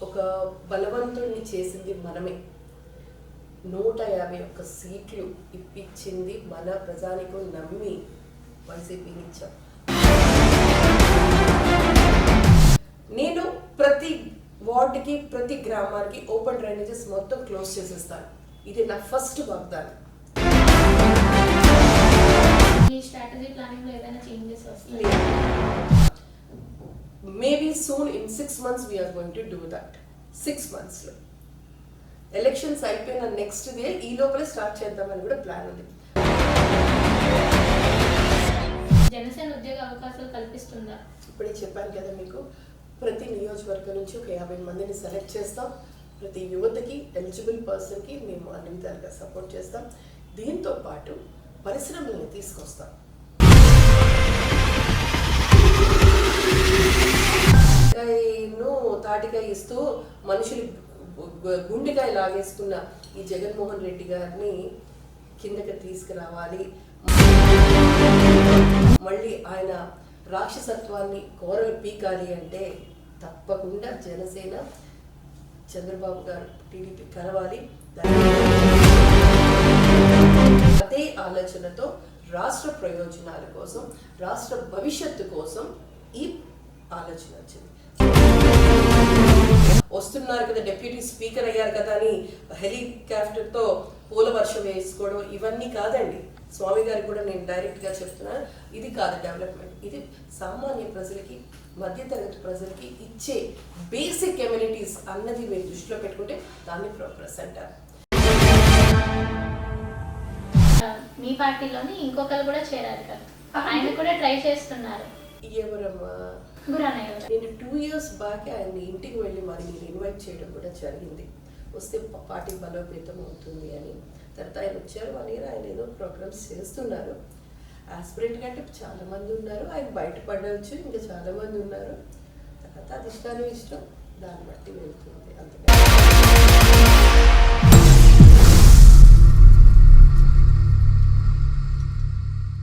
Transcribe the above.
ఒక బలవంతుడిని చేసింది మనమే. 151 సీట్లు ఇప్పించింది మన ప్రజానికం నమ్మి వైసీపీని ఇచ్చాం. నేను ప్రతి వార్డుకి ప్రతి గ్రామానికి ఓపెన్ డ్రైనేజెస్ మొత్తం క్లోజ్ చేసేస్తాను. ఇది నా ఫస్ట్ వాగ్దానం. ఈ స్ట్రాటజీ ప్లానింగ్ లో ఏదైనా చేంజెస్ వస్తాయి? Maybe soon in 6 months we are going to do that. 6 months లో ఎలక్షన్స్ అయిపోయిన నెక్స్ట్ డే ఈ లోపలే స్టార్ట్ చేద్దామని కూడా ప్లాన్ ఉంది. జనసేన ఉద్యోగ అవకాశాలు కల్పిస్తుందా? ఇప్పుడే చెప్పాను కదా మీకు, ప్రతి నియోజకవర్గం నుంచి ఒక 50 మందిని సెలెక్ట్ చేస్తాం. ప్రతి యువతకి ఎలిజిబుల్ పర్సన్కి మేము అన్ని విధాలుగా సపోర్ట్ చేస్తాం. దీంతో పాటు పరిశ్రమలను తీసుకొస్తాం. తాటికాయ ఇస్తూ మనుషులు గుండెకాయ లాగేసుకున్న ఈ జగన్మోహన్ రెడ్డి గారిని కిందకి తీసుకురావాలి. మళ్ళీ ఆయన రాక్షసత్వాన్ని కోరలు పీకాలి అంటే తప్పకుండా జనసేన చంద్రబాబు గారు టీడీపీ కలవాలి. అదే ఆలోచనతో రాష్ట్ర ప్రయోజనాల కోసం, రాష్ట్ర భవిష్యత్తు కోసం ఈ ఆలోచన వచ్చింది. వస్తున్నారు కదా, డిప్యూటీ స్పీకర్ అయ్యారు కదా అని హెలికాప్టర్తో పూల వర్షం వేసుకోవడం ఇవన్నీ కాదండి. స్వామి గారికి కూడా నేను డైరెక్ట్గా చెప్తున్నాను, ఇది కాదు డెవలప్మెంట్. ఇది సామాన్య ప్రజలకి, మధ్యతరగతి ప్రజలకి ఇచ్చే బేసిక్ ఎమ్యూనిటీస్ అన్నది మీరు దృష్టిలో పెట్టుకుంటే దాన్ని ప్రోగ్రెస్ అంటారు. మీ పార్టీలోని ఇంకొకరు కూడా చేరారు కదా, ఆయన కూడా ట్రై చేస్తున్నారు. ఎవరమ్మా? నేను 2 years బ్యాక్ ఆయన ఇంటికి వెళ్ళి మరి నేను ఇన్వైట్ చేయడం కూడా జరిగింది. వస్తే పార్టీ బలోపేతం అవుతుంది అని. తర్వాత ఆయన వచ్చారు, 1 year ఆయన ఏదో ప్రోగ్రామ్స్ చేస్తున్నారు. ఆస్పిరెంట్ కంటే చాలా మంది ఉన్నారు, ఆయన బయటపడవచ్చు, ఇంకా చాలా మంది ఉన్నారు. తర్వాత అధిష్టానం ఇష్టం, దాన్ని బట్టి వెళ్తుంది అంతగా.